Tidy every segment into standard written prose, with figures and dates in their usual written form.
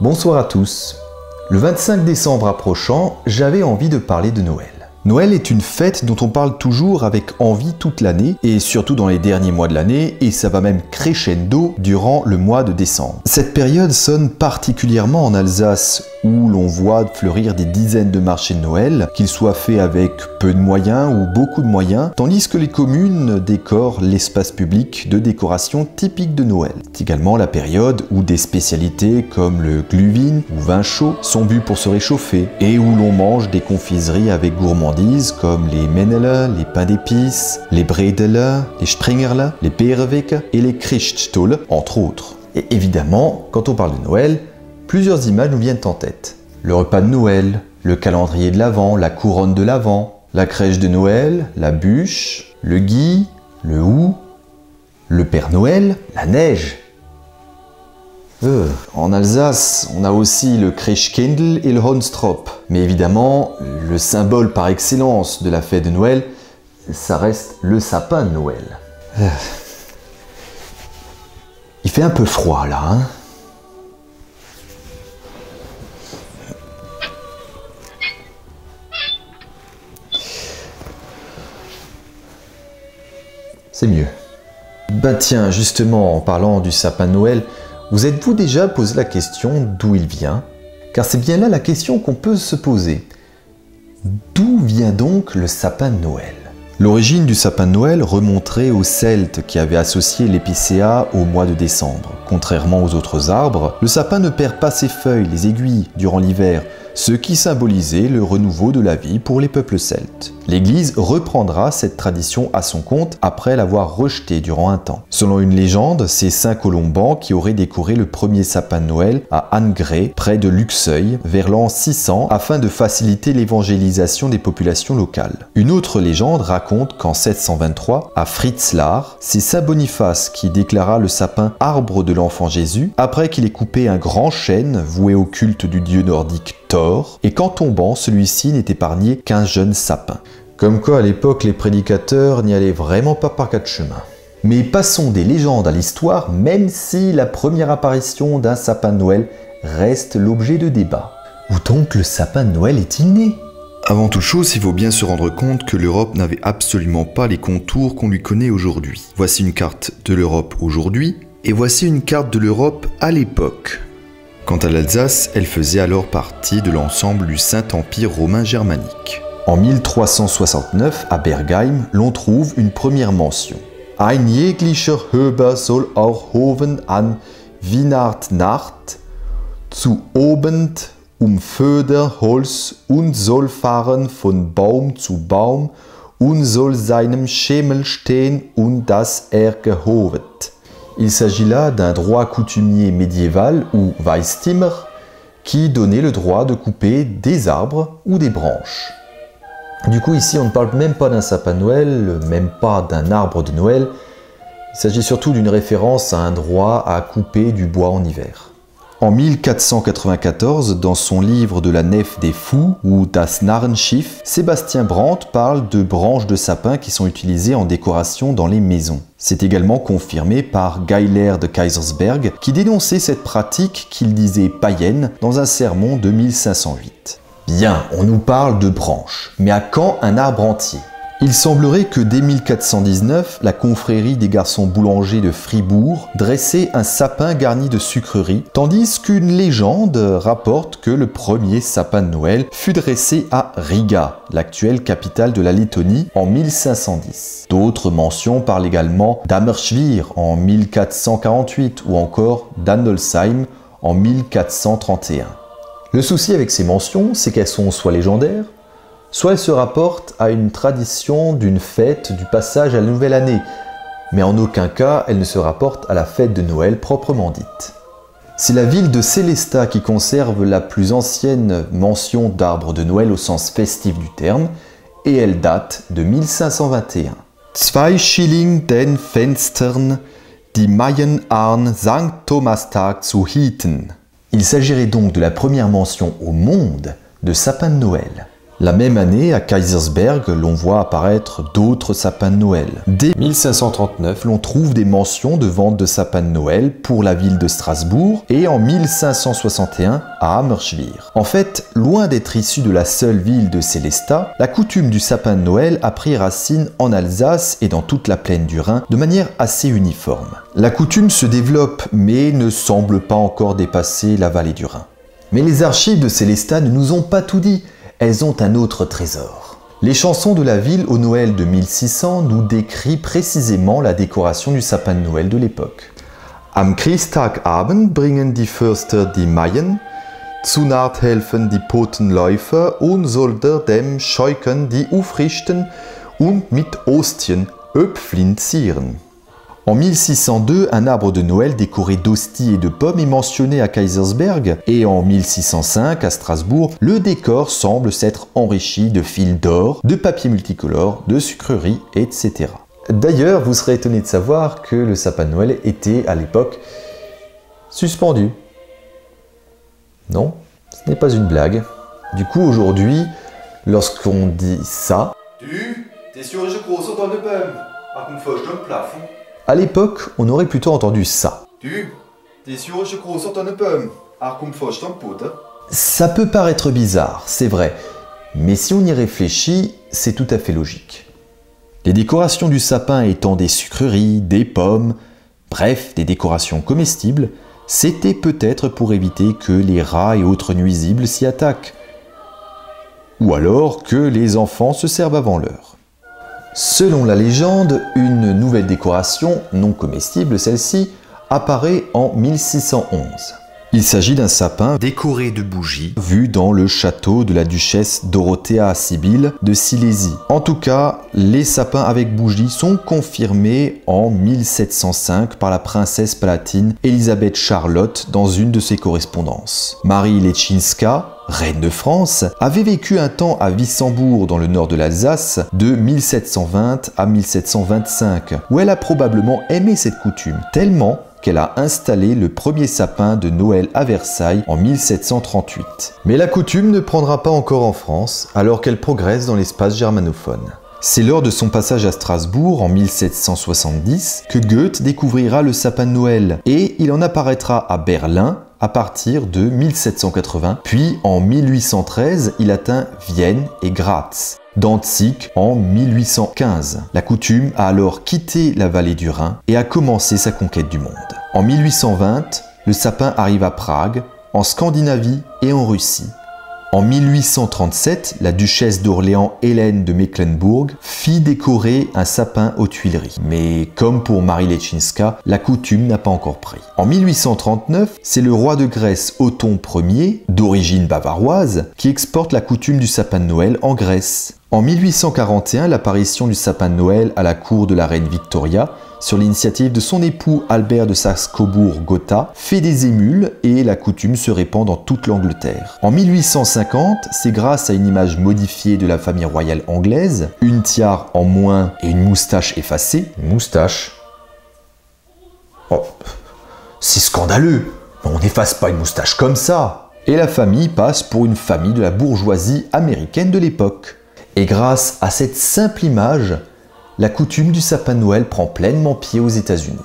Bonsoir à tous. Le 25 décembre approchant, j'avais envie de parler de Noël. Noël est une fête dont on parle toujours avec envie toute l'année, et surtout dans les derniers mois de l'année, et ça va même crescendo durant le mois de décembre. Cette période sonne particulièrement en Alsace, où l'on voit fleurir des dizaines de marchés de Noël, qu'ils soient faits avec peu de moyens ou beaucoup de moyens, tandis que les communes décorent l'espace public de décorations typiques de Noël. C'est également la période où des spécialités comme le glühwein ou vin chaud sont bues pour se réchauffer, et où l'on mange des confiseries avec gourmandise comme les Mennele, les pains d'épices, les Bredele, les Springerle, les Beerwicke et les Christstollen, entre autres. Et évidemment, quand on parle de Noël, plusieurs images nous viennent en tête. Le repas de Noël, le calendrier de l'Avent, la couronne de l'Avent, la crèche de Noël, la bûche, le gui, le hou, le Père Noël, la neige. En Alsace, on a aussi le Christkindl et le Honstrop. Mais évidemment, le symbole par excellence de la fête de Noël, ça reste le sapin de Noël. Il fait un peu froid là, hein? C'est mieux. Bah tiens, justement, en parlant du sapin de Noël, vous êtes-vous déjà posé la question d'où il vient? Car c'est bien là la question qu'on peut se poser. D'où vient donc le sapin de Noël? L'origine du sapin de Noël remonterait aux Celtes qui avaient associé l'épicéa au mois de décembre. Contrairement aux autres arbres, le sapin ne perd pas ses feuilles, les aiguilles, durant l'hiver, ce qui symbolisait le renouveau de la vie pour les peuples celtes. L'Église reprendra cette tradition à son compte après l'avoir rejetée durant un temps. Selon une légende, c'est Saint Colomban qui aurait décoré le premier sapin de Noël à Anngrès, près de Luxeuil, vers l'an 600, afin de faciliter l'évangélisation des populations locales. Une autre légende raconte qu'en 723, à Fritzlar, c'est Saint Boniface qui déclara le sapin arbre de l'enfant Jésus, après qu'il ait coupé un grand chêne voué au culte du dieu nordique Thor, et qu'en tombant, celui-ci n'est épargné qu'un jeune sapin. Comme quoi, à l'époque, les prédicateurs n'y allaient vraiment pas par quatre chemins. Mais passons des légendes à l'histoire, même si la première apparition d'un sapin de Noël reste l'objet de débat. Où donc le sapin de Noël est-il né? Avant toute chose, il faut bien se rendre compte que l'Europe n'avait absolument pas les contours qu'on lui connaît aujourd'hui. Voici une carte de l'Europe aujourd'hui, et voici une carte de l'Europe à l'époque. Quant à l'Alsace, elle faisait alors partie de l'ensemble du Saint-Empire romain germanique. En 1369, à Bergheim, l'on trouve une première mention. Ein jeglicher Höber soll auch hoven an Weihnachtsnacht zu Abend Föder Holz und soll fahren von Baum zu Baum und soll seinem Schemel stehen und das gehovet. Il s'agit là d'un droit coutumier médiéval, ou Weistimmer, qui donnait le droit de couper des arbres ou des branches. Du coup, ici, on ne parle même pas d'un sapin de Noël, même pas d'un arbre de Noël. Il s'agit surtout d'une référence à un droit à couper du bois en hiver. En 1494, dans son livre de la nef des fous, ou Das Narrenschiff, Sébastien Brandt parle de branches de sapin qui sont utilisées en décoration dans les maisons. C'est également confirmé par Geiler de Kaysersberg, qui dénonçait cette pratique qu'il disait païenne dans un sermon de 1508. Bien, on nous parle de branches, mais à quand un arbre entier? Il semblerait que dès 1419, la confrérie des garçons boulangers de Fribourg dressait un sapin garni de sucreries, tandis qu'une légende rapporte que le premier sapin de Noël fut dressé à Riga, l'actuelle capitale de la Lettonie, en 1510. D'autres mentions parlent également d'Ammerschwir en 1448 ou encore d'Andolsheim en 1431. Le souci avec ces mentions, c'est qu'elles sont soit légendaires, soit elles se rapportent à une tradition d'une fête du passage à la nouvelle année, mais en aucun cas elles ne se rapportent à la fête de Noël proprement dite. C'est la ville de Sélestat qui conserve la plus ancienne mention d'arbre de Noël au sens festif du terme, et elle date de 1521. Zwei Schilling den Fenstern, die Mayen an Sankt Thomastag zu hieten. Il s'agirait donc de la première mention au monde de sapin de Noël. La même année, à Kaysersberg, l'on voit apparaître d'autres sapins de Noël. Dès 1539, l'on trouve des mentions de vente de sapins de Noël pour la ville de Strasbourg et en 1561 à Hammerschwir. En fait, loin d'être issue de la seule ville de Sélestat, la coutume du sapin de Noël a pris racine en Alsace et dans toute la plaine du Rhin de manière assez uniforme. La coutume se développe mais ne semble pas encore dépasser la vallée du Rhin. Mais les archives de Sélestat ne nous ont pas tout dit. Elles ont un autre trésor. Les chansons de la ville au Noël de 1600 nous décrit précisément la décoration du sapin de Noël de l'époque. Am Christtagabend bringen die Förster die Maien, zu Naht helfen die Potenläufer und solder dem Scheuken die Ufrichten und mit Ostien Öpflin zieren. En 1602, un arbre de Noël décoré d'hosties et de pommes est mentionné à Kaysersberg et en 1605, à Strasbourg, le décor semble s'être enrichi de fils d'or, de papier multicolore, de sucreries, etc. D'ailleurs, vous serez étonné de savoir que le sapin de Noël était à l'époque suspendu. Non, ce n'est pas une blague. Du coup, aujourd'hui, lorsqu'on dit ça... T'es sûr que je crois sur ton pomme, à qu'on fauche dans le plafond. À l'époque, on aurait plutôt entendu ça. Ça peut paraître bizarre, c'est vrai, mais si on y réfléchit, c'est tout à fait logique. Les décorations du sapin étant des sucreries, des pommes, bref, des décorations comestibles, c'était peut-être pour éviter que les rats et autres nuisibles s'y attaquent. Ou alors que les enfants se servent avant l'heure. Selon la légende, une nouvelle décoration, non comestible celle-ci, apparaît en 1611. Il s'agit d'un sapin décoré de bougies, vu dans le château de la duchesse Dorothea Sibylle de Silésie. En tout cas, les sapins avec bougies sont confirmés en 1705 par la princesse palatine Élisabeth Charlotte dans une de ses correspondances. Marie Leczinska, reine de France, avait vécu un temps à Wissembourg dans le nord de l'Alsace de 1720 à 1725, où elle a probablement aimé cette coutume, tellement qu'elle a installé le premier sapin de Noël à Versailles en 1738. Mais la coutume ne prendra pas encore en France, alors qu'elle progresse dans l'espace germanophone. C'est lors de son passage à Strasbourg en 1770 que Goethe découvrira le sapin de Noël, et il en apparaîtra à Berlin à partir de 1780, puis en 1813, il atteint Vienne et Graz. Danzig en 1815. La coutume a alors quitté la vallée du Rhin et a commencé sa conquête du monde. En 1820, le sapin arrive à Prague, en Scandinavie et en Russie. En 1837, la duchesse d'Orléans Hélène de Mecklembourg fit décorer un sapin aux Tuileries. Mais comme pour Marie Leczinska, la coutume n'a pas encore pris. En 1839, c'est le roi de Grèce Othon Ier, d'origine bavaroise, qui exporte la coutume du sapin de Noël en Grèce. En 1841, l'apparition du sapin de Noël à la cour de la reine Victoria, sur l'initiative de son époux Albert de Saxe-Cobourg-Gotha, fait des émules et la coutume se répand dans toute l'Angleterre. En 1850, c'est grâce à une image modifiée de la famille royale anglaise, une tiare en moins et une moustache effacée. Une moustache? Oh, c'est scandaleux! On n'efface pas une moustache comme ça! Et la famille passe pour une famille de la bourgeoisie américaine de l'époque. Et grâce à cette simple image, la coutume du sapin de Noël prend pleinement pied aux États-Unis.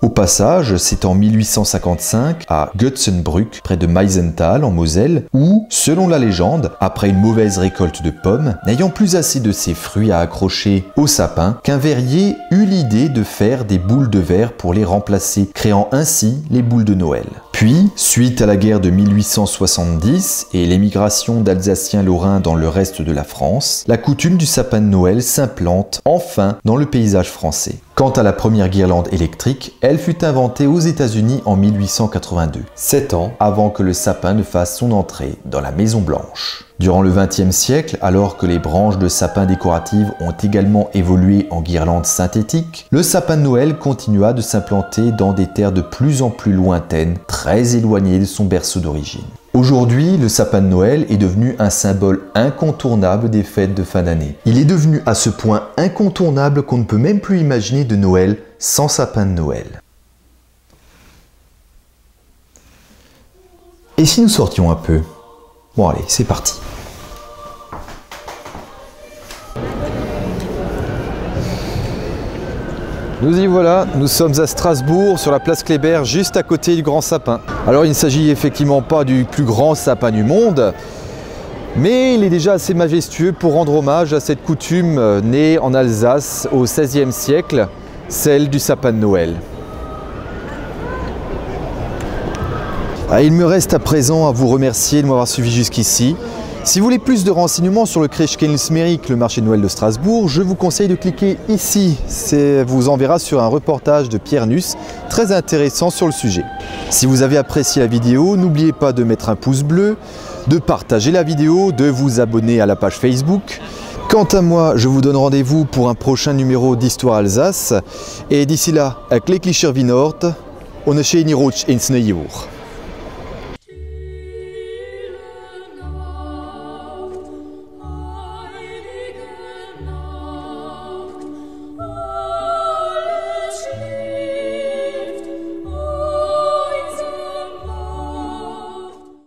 Au passage, c'est en 1855 à Götzenbrück, près de Meisenthal en Moselle, où, selon la légende, après une mauvaise récolte de pommes, n'ayant plus assez de ces fruits à accrocher au sapin, qu'un verrier eut l'idée de faire des boules de verre pour les remplacer, créant ainsi les boules de Noël. Puis, suite à la guerre de 1870 et l'émigration d'Alsaciens lorrains dans le reste de la France, la coutume du sapin de Noël s'implante enfin dans le paysage français. Quant à la première guirlande électrique, elle fut inventée aux États-Unis en 1882, 7 ans avant que le sapin ne fasse son entrée dans la Maison Blanche. Durant le XXe siècle, alors que les branches de sapins décoratives ont également évolué en guirlandes synthétiques, le sapin de Noël continua de s'implanter dans des terres de plus en plus lointaines, très éloignées de son berceau d'origine. Aujourd'hui, le sapin de Noël est devenu un symbole incontournable des fêtes de fin d'année. Il est devenu à ce point incontournable qu'on ne peut même plus imaginer de Noël sans sapin de Noël. Et si nous sortions un peu? Bon allez, c'est parti. Nous y voilà, nous sommes à Strasbourg, sur la place Kléber, juste à côté du Grand Sapin. Alors il ne s'agit effectivement pas du plus grand sapin du monde, mais il est déjà assez majestueux pour rendre hommage à cette coutume née en Alsace au XVIe siècle, celle du sapin de Noël. Il me reste à présent à vous remercier de m'avoir suivi jusqu'ici. Si vous voulez plus de renseignements sur le Christkindlesmarkt, le marché de Noël de Strasbourg, je vous conseille de cliquer ici. Ça vous enverra sur un reportage de Pierre Nuss, très intéressant sur le sujet. Si vous avez apprécié la vidéo, n'oubliez pas de mettre un pouce bleu, de partager la vidéo, de vous abonner à la page Facebook. Quant à moi, je vous donne rendez-vous pour un prochain numéro d'Histoire Alsace. Et d'ici là, avec les Klicher Winort, on est chez Niroch ins Neujahr.